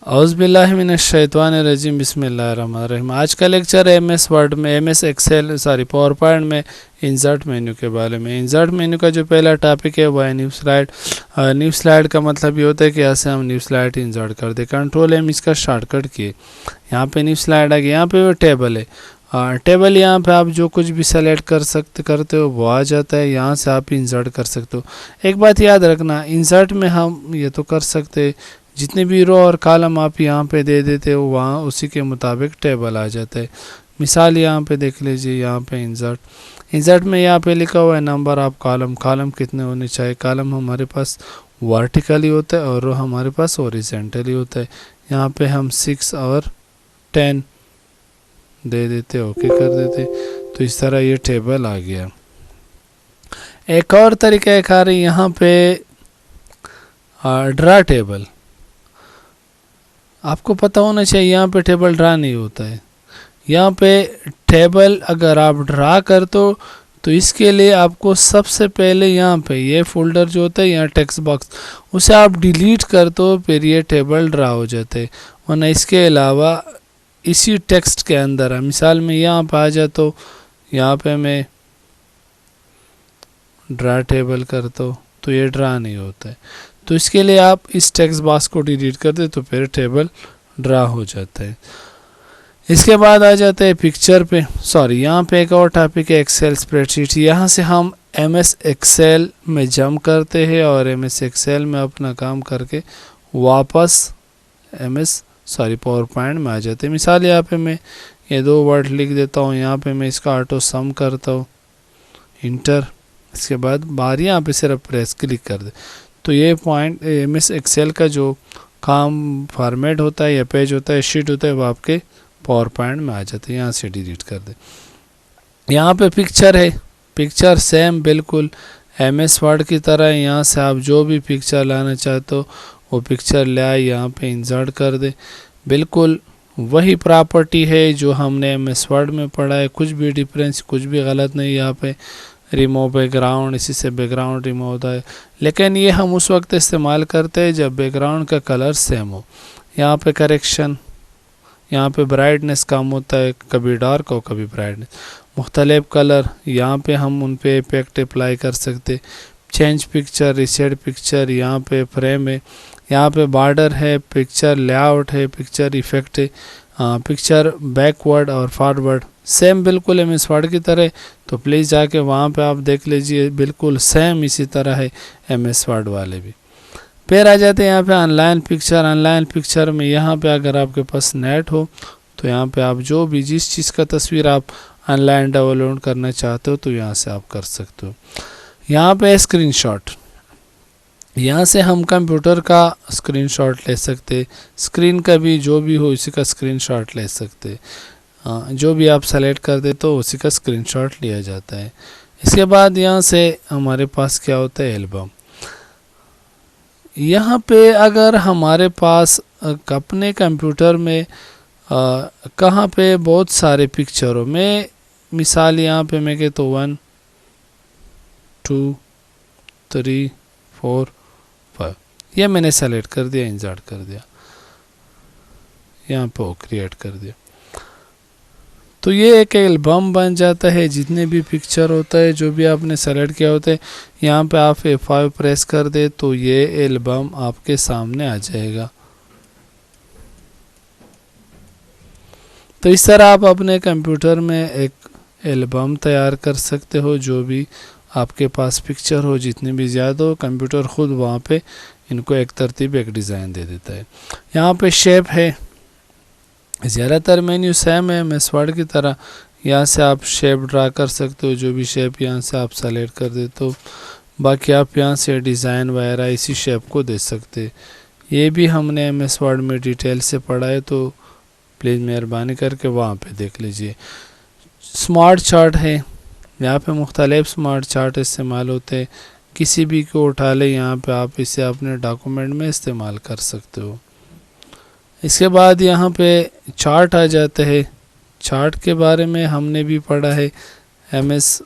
औज़ुबिल्लाहिमिनश्शैतानिर्रजीम बिस्मिल्लाहिर्रहमानिर्रहीम। आज का लेक्चर एमएस वर्ड में, एमएस एक्सेल पावर पॉइंट में इंसर्ट मेन्यू के बारे में। इंसर्ट मेन्यू का जो पहला टॉपिक है वो है न्यू स्लाइड। न्यू स्लाइड का मतलब ये होता है कि ऐसे हम न्यू स्लाइड इंसर्ट कर दे। कंट्रोल एम इसका शॉर्टकट किए, यहाँ पे न्यू स्लाइड आ गया। यहाँ पे वो टेबल है, टेबल यहाँ पे आप जो कुछ भी सेलेक्ट करते हो वो आ जाता है। यहाँ से आप इंसर्ट कर सकते हो। एक बात याद रखना, इंसर्ट में हम ये तो कर सकते जितने भी रो और कॉलम आप यहाँ पे दे देते हो वहाँ उसी के मुताबिक टेबल आ जाता है। मिसाल यहाँ पे देख लीजिए, यहाँ पे इंसर्ट में यहाँ पे लिखा हुआ है नंबर ऑफ कॉलम कितने होने चाहिए। कॉलम हमारे पास वर्टिकली होता है और रो हमारे पास हॉरिजॉन्टली होता है। यहाँ पे हम 6 और 10 दे देते, ओके कर देते, तो इस तरह ये टेबल आ गया। एक और तरीका है कार यहाँ पे ड्रा टेबल। आपको पता होना चाहिए यहाँ पे टेबल ड्रा नहीं होता है। यहाँ पे टेबल अगर आप ड्रा कर तो इसके लिए आपको सबसे पहले यहाँ पे ये फोल्डर जो होता है, यहाँ टेक्स्ट बॉक्स, उसे आप डिलीट कर दो, फिर ये टेबल ड्रा हो जाते हैं। वरना इसके अलावा इसी टेक्स्ट के अंदर है, मिसाल में यहाँ पे आ जाए तो यहाँ पे मैं ड्रा टेबल करता हूँ तो ये ड्रा नहीं होता है। तो इसके लिए आप इस टेक्स्ट बॉक्स को डिलीट कर दे तो फिर टेबल ड्रा हो जाता है। इसके बाद आ जाते हैं पिक्चर पे। यहाँ पे एक और टॉपिक है एक्सेल स्प्रेडशीट। यहाँ से हम एमएस एक्सेल में जंप करते हैं और एमएस एक्सेल में अपना काम करके वापस पावर पॉइंट में आ जाते हैं। मिसाल यहाँ पे मैं ये 2 वर्ड लिख देता हूँ, यहाँ पे मैं इसका ऑटो सम करता हूँ, इंटर। इसके बाद बाहर यहाँ पे सिर्फ प्रेस क्लिक कर दे तो ये पॉइंट एमएस एक्सेल का जो काम फॉर्मेट होता है या पेज होता है, शीट होता है, वो आपके पावर पॉइंट में आ जाते हैं। यहाँ से डिलीट कर दे। यहाँ पे पिक्चर है, पिक्चर सेम बिल्कुल एमएस वर्ड की तरह है। यहाँ से आप जो भी पिक्चर लाना चाहते हो वो पिक्चर ले आए, यहाँ पे इंसर्ट कर दे। बिल्कुल वही प्रॉपर्टी है जो हमने एमएस वर्ड में पढ़ा है, कुछ भी डिफरेंस, कुछ भी गलत नहीं। यहाँ पे रिमूव बैकग्राउंड, इसी से बैकग्राउंड रिमूव होता है, लेकिन ये हम उस वक्त इस्तेमाल करते हैं जब बैकग्राउंड का कलर सेम हो। यहाँ पे करेक्शन, यहाँ पे ब्राइटनेस कम होता है, कभी डार्क हो कभी ब्राइटनेस, मुख्तलिफ कलर, यहाँ पे हम उन पे इफेक्ट अप्लाई कर सकते। चेंज पिक्चर, रिसेट पिक्चर, यहाँ पे फ्रेम है, यहाँ पे बॉर्डर है, पिक्चर लेआउट है, पिक्चर इफेक्ट है, पिक्चर बैकवर्ड और फॉरवर्ड सेम बिल्कुल एमएस वर्ड की तरह। तो प्लीज़ जाके वहाँ पे आप देख लीजिए, बिल्कुल सेम इसी तरह है एमएस वर्ड वाले भी। फिर आ जाते हैं यहाँ पे ऑनलाइन पिक्चर। ऑनलाइन पिक्चर में यहाँ पे अगर आपके पास नेट हो तो यहाँ पे आप जो भी जिस चीज़ का तस्वीर आप ऑनलाइन डाउनलोड करना चाहते हो तो यहाँ से आप कर सकते हो। यहाँ पे स्क्रीनशॉट, यहाँ से हम कंप्यूटर का स्क्रीनशॉट ले सकते, स्क्रीन का भी जो भी हो इसी का स्क्रीनशॉट ले सकते। जो भी आप सेलेक्ट कर दे तो उसी का स्क्रीनशॉट लिया जाता है। इसके बाद यहाँ से हमारे पास क्या होता है, एल्बम। यहाँ पे अगर हमारे पास अपने कंप्यूटर में कहाँ पे बहुत सारे पिक्चरों में, मिसाल यहाँ पे मैं कहता हूँ 1 2 3 4 5, ये मैंने सेलेक्ट कर दिया, इंसर्ट कर दिया, यहाँ पे क्रिएट कर दिया, तो ये एक एल्बम बन जाता है। जितने भी पिक्चर होता है जो भी आपने सेलेक्ट किया होता है, यहाँ पे आप F5 प्रेस कर दे तो ये एल्बम आपके सामने आ जाएगा। तो इस तरह आप अपने कंप्यूटर में एक एल्बम तैयार कर सकते हो। जो भी आपके पास पिक्चर हो, जितने भी ज़्यादा हो, कंप्यूटर खुद वहाँ पे इनको एक तरतीब, एक डिज़ाइन दे देता है। यहाँ पे शेप है, ज़्यादातर मेन्यू सेम है एमएस वर्ड की तरह। यहाँ से आप शेप ड्रा कर सकते हो, जो भी शेप यहाँ से आप सेलेक्ट कर देते हो। बाकी आप यहाँ से डिज़ाइन वगैरह इसी शेप को दे सकते। ये भी हमने एमएस वर्ड में डिटेल से पढ़ा है, तो प्लीज़ मेहरबानी करके वहाँ पे देख लीजिए। स्मार्ट चार्ट है, यहाँ पे मुख्तलिफ स्मार्ट चार्ट इस्तेमाल होते हैं। किसी भी को उठा ले, यहाँ पे आप इसे अपने डॉक्यूमेंट में इस्तेमाल कर सकते हो। इसके बाद यहाँ पे चार्ट आ जाते हैं। चार्ट के बारे में हमने भी पढ़ा है एमएस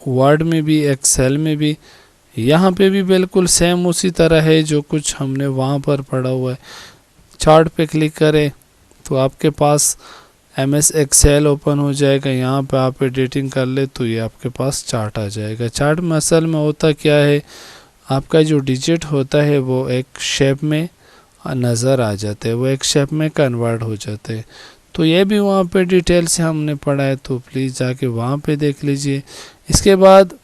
वर्ड में भी, एक्सेल में भी। यहाँ पे भी बिल्कुल सेम उसी तरह है जो कुछ हमने वहाँ पर पढ़ा हुआ है। चार्ट पे क्लिक करें तो आपके पास MS एक्सेल ओपन हो जाएगा। यहाँ पे आप एडिटिंग कर ले तो ये आपके पास चार्ट आ जाएगा। चार्ट में असल में होता क्या है, आपका जो डिजिट होता है वो एक शेप में नज़र आ जाते हैं, वो एक शेप में कन्वर्ट हो जाते हैं। तो ये भी वहाँ पे डिटेल से हमने पढ़ा है, तो प्लीज़ जाके वहाँ पे देख लीजिए। इसके बाद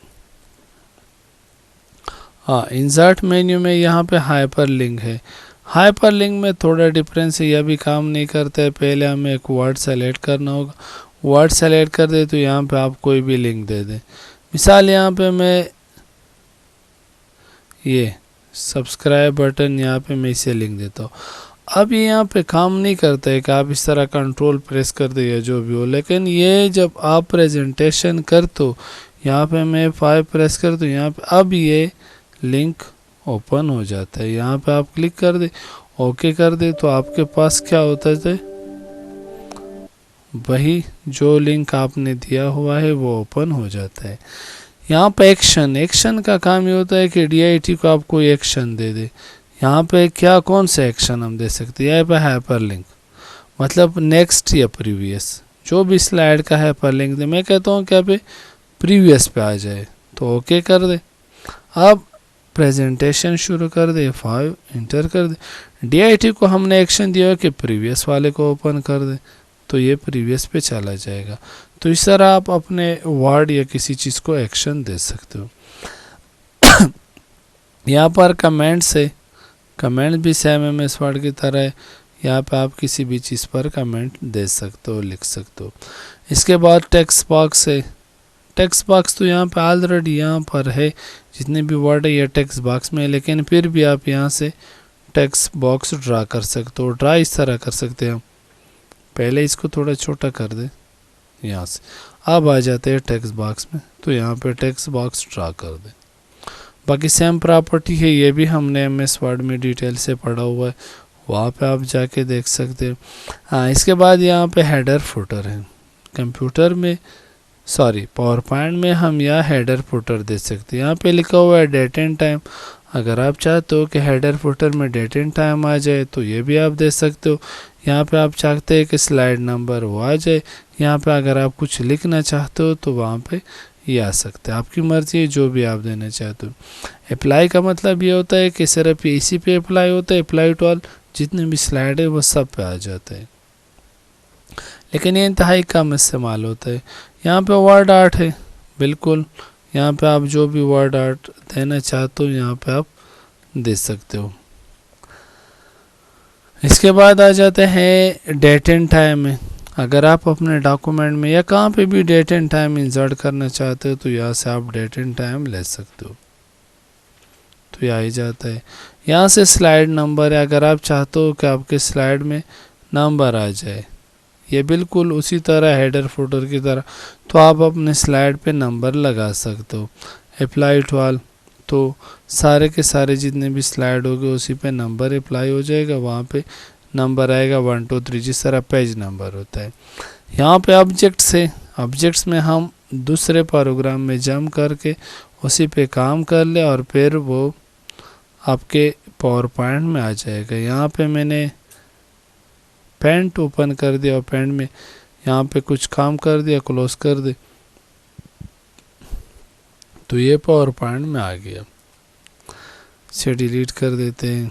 इंसर्ट मेन्यू में यहाँ पे हाइपर लिंक है। हाइपर लिंक में थोड़ा डिफरेंस है, यह भी काम नहीं करता है। पहले हमें एक वर्ड सेलेक्ट करना होगा, वर्ड सेलेक्ट कर दे तो यहाँ पे आप कोई भी लिंक दे दें। मिसाल यहाँ पे मैं ये सब्सक्राइब बटन, यहाँ पे मैं इसे लिंक देता हूँ। अब ये यहाँ पे काम नहीं करता है कि आप इस तरह कंट्रोल प्रेस कर दे या जो भी हो, लेकिन ये जब आप प्रेजेंटेशन कर तो यहाँ पे मैं 5 प्रेस कर दूँ, यहाँ पे अब ये लिंक ओपन हो जाता है। यहाँ पे आप क्लिक कर दे, ओके कर दे, तो आपके पास क्या होता है, वही जो लिंक आपने दिया हुआ है वो ओपन हो जाता है। यहाँ पे एक्शन का काम ये होता है कि DIT को आप कोई एक्शन दे दे। यहाँ पे क्या कौन सा एक्शन हम दे सकते हैं, यहाँ पे हाइपर लिंक मतलब नेक्स्ट या प्रीवियस, जो भी स्लाइड का हाइपर लिंक दे। मैं कहता हूँ क्या पे प्रीवियस पे आ जाए तो ओके कर दे। अब प्रेजेंटेशन शुरू कर दे, 5 इंटर कर दे। DIT को हमने एक्शन दिया कि प्रीवियस वाले को ओपन कर दे, तो ये प्रीवियस पे चला जाएगा। तो इस तरह आप अपने वर्ड या किसी चीज़ को एक्शन दे सकते हो। यहाँ पर कमेंट से, कमेंट भी सेम MS वर्ड की तरह है। यहाँ पे आप किसी भी चीज़ पर कमेंट दे सकते हो, लिख सकते हो। इसके बाद टेक्स्ट बॉक्स है। टेक्स्ट बॉक्स तो यहाँ पे ऑलरेडी यहाँ पर है, जितने भी वर्ड है ये टेक्स्ट बॉक्स में है, लेकिन फिर भी आप यहाँ से टेक्स्ट बॉक्स ड्रा कर सकते हो। ड्रा इस तरह कर सकते हैं, पहले इसको थोड़ा छोटा कर दे यहाँ से, अब आ जाते हैं टेक्स्ट बॉक्स में, तो यहाँ पे टेक्स्ट बॉक्स ड्रा कर दे। बाकी सेम प्रॉपर्टी है, ये भी हमने MS वर्ड में डिटेल से पढ़ा हुआ है, वहाँ पे आप जाके देख सकते हैं। हाँ, इसके बाद यहाँ पे हेडर फुटर है। कंप्यूटर में पावर पॉइंट में हम यहाँ हेडर फुटर दे सकते हैं। यहाँ पे लिखा हुआ है डेट एंड टाइम। अगर आप चाहते हो कि हेडर फुटर में डेट एंड टाइम आ जाए तो ये भी आप दे सकते हो। यहाँ पे आप चाहते हैं कि स्लाइड नंबर वो आ जाए, यहाँ पे अगर आप कुछ लिखना चाहते हो तो वहाँ पे ये आ सकता है। आपकी मर्जी है जो भी आप देना चाहते हो। अप्लाई का मतलब ये होता है कि सिर्फ इसी पे अप्लाई होता है, अप्लाई टू ऑल, जितने भी स्लाइड है वो सब पे आ जाता है, लेकिन ये इंतहाई कम इस्तेमाल होता है। यहाँ पे वर्ड आर्ट है, बिल्कुल यहाँ पे आप जो भी वर्ड आर्ट देना चाहते हो यहाँ पे आप दे सकते हो। इसके बाद आ जाते हैं डेट एंड टाइम में। अगर आप अपने डॉक्यूमेंट में या कहाँ पे भी डेट एंड टाइम इंसर्ट करना चाहते हो तो यहाँ से आप डेट एंड टाइम ले सकते हो, तो ये आ ही जाता है। यहाँ से स्लाइड नंबर है, अगर आप चाहते हो कि आपके स्लाइड में नंबर आ जाए, ये बिल्कुल उसी तरह हेडर फुटर की तरह, तो आप अपने स्लाइड पे नंबर लगा सकते हो। अप्लाई टू ऑल, तो सारे के सारे जितने भी स्लाइड होंगे उसी पे नंबर अप्लाई हो जाएगा, वहाँ पे नंबर आएगा 1 2 3, जिस तरह पेज नंबर होता है। यहाँ पे ऑब्जेक्ट्स है, ऑब्जेक्ट्स में हम दूसरे प्रोग्राम में जंप करके उसी पे काम कर ले और फिर वो आपके पावर पॉइंट में आ जाएगा। यहाँ पे मैंने पेंट ओपन कर दिया और पेंट में यहाँ पे कुछ काम कर दिया, क्लोज कर दे, तो ये पावर पॉइंट में आ गया। इसे डिलीट कर देते हैं।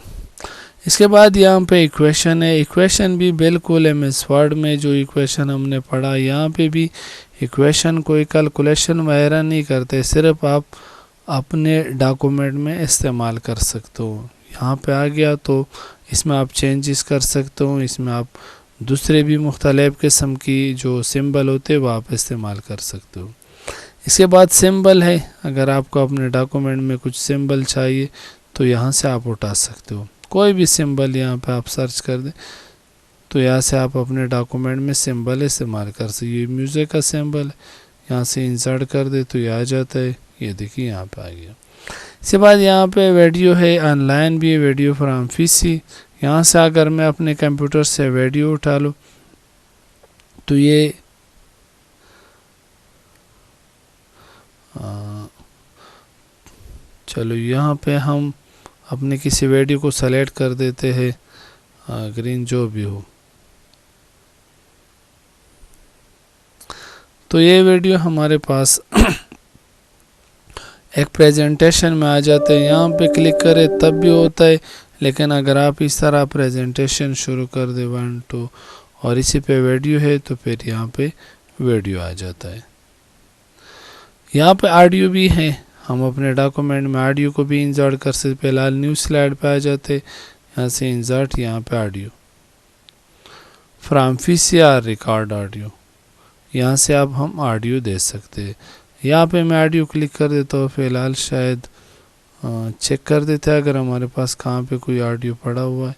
इसके बाद यहाँ पे इक्वेशन है। इक्वेशन भी बिल्कुल MS वर्ड में जो इक्वेशन हमने पढ़ा, यहाँ पे भी इक्वेशन कोई कैलकुलेशन वगैरह नहीं करते, सिर्फ आप अपने डॉक्यूमेंट में इस्तेमाल कर सकते हो। यहाँ पे आ गया तो इसमें आप चेंजेस कर सकते हो, इसमें आप दूसरे भी मुख्तलिफ किस्म की जो सिंबल होते हैं वो आप इस्तेमाल कर सकते हो। इसके बाद सिंबल है, अगर आपको अपने डॉक्यूमेंट में कुछ सिंबल चाहिए तो यहाँ से आप उठा सकते हो, कोई भी सिंबल यहाँ पे आप सर्च कर दें तो यहाँ से आप अपने डॉक्यूमेंट में सिंबल इस्तेमाल कर सकते। ये म्यूज़िक का सिंबल यहाँ से इंसर्ट कर दे तो ये आ जाता है, ये देखिए यहाँ पे आ गया। इसके बाद यहाँ पे वीडियो है, ऑनलाइन भी वीडियो फ्रॉम PC। यहाँ से अगर मैं अपने कंप्यूटर से वीडियो उठा लूँ तो ये चलो यहाँ पे हम अपने किसी वीडियो को सेलेक्ट कर देते हैं ग्रीन जो भी हो। तो ये वीडियो हमारे पास एक प्रेजेंटेशन में आ जाते हैं, यहाँ पे क्लिक करें तब भी होता है, लेकिन अगर आप इस तरह प्रेजेंटेशन शुरू कर दे 1 2 और इसी पे वीडियो है तो फिर यहाँ पे वीडियो आ जाता है। यहाँ पे ऑडियो भी है, हम अपने डॉक्यूमेंट में ऑडियो को भी इंसर्ट कर सकते। फिलहाल न्यू स्लाइड पे आ जाते, यहाँ से इंसर्ट, यहाँ पे audio from VCR record audio, यहाँ से अब हम ऑडियो दे सकते हैं। यहाँ पे मैं ऑडियो क्लिक कर देता हूँ। फिलहाल शायद चेक कर देते हैं अगर हमारे पास कहाँ पे कोई ऑडियो पड़ा हुआ है।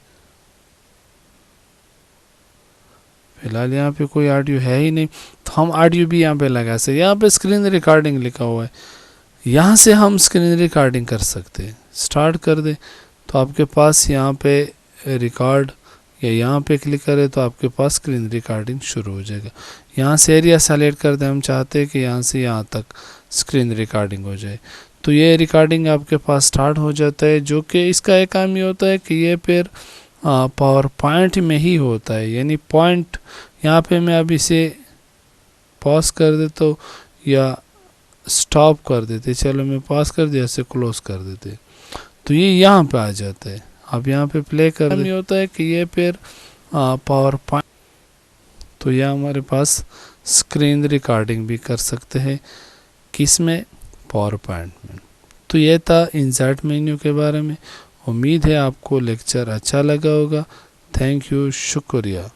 फिलहाल यहाँ पे कोई ऑडियो है ही नहीं, तो हम ऑडियो भी यहाँ पे लगा सकते। यहाँ पे स्क्रीन रिकॉर्डिंग लिखा हुआ है, यहाँ से हम स्क्रीन रिकॉर्डिंग कर सकते हैं। स्टार्ट कर दे तो आपके पास यहाँ पे रिकॉर्ड, या यहाँ पे क्लिक करें तो आपके पास स्क्रीन रिकॉर्डिंग शुरू हो जाएगा। यहाँ से एरिया सेलेक्ट कर दें, हम चाहते हैं कि यहाँ से यहाँ तक स्क्रीन रिकॉर्डिंग हो जाए, तो ये रिकॉर्डिंग आपके पास स्टार्ट हो जाता है। जो कि इसका एक काम ये होता है कि ये फिर पावर पॉइंट में ही होता है, यानी पॉइंट यहाँ पे मैं अब इसे पॉज कर देता हूँ या स्टॉप कर देते, चलो मैं पॉज कर दिया, इसे क्लोज कर देते, तो ये यहाँ पे आ जाता है। अब यहाँ पे प्ले कर दे, होता है कि ये फिर पावर पॉइंट, तो यह हमारे पास स्क्रीन रिकॉर्डिंग भी कर सकते हैं, किस में, पावर पॉइंट में। तो ये था इंसर्ट मेन्यू के बारे में। उम्मीद है आपको लेक्चर अच्छा लगा होगा। थैंक यू, शुक्रिया।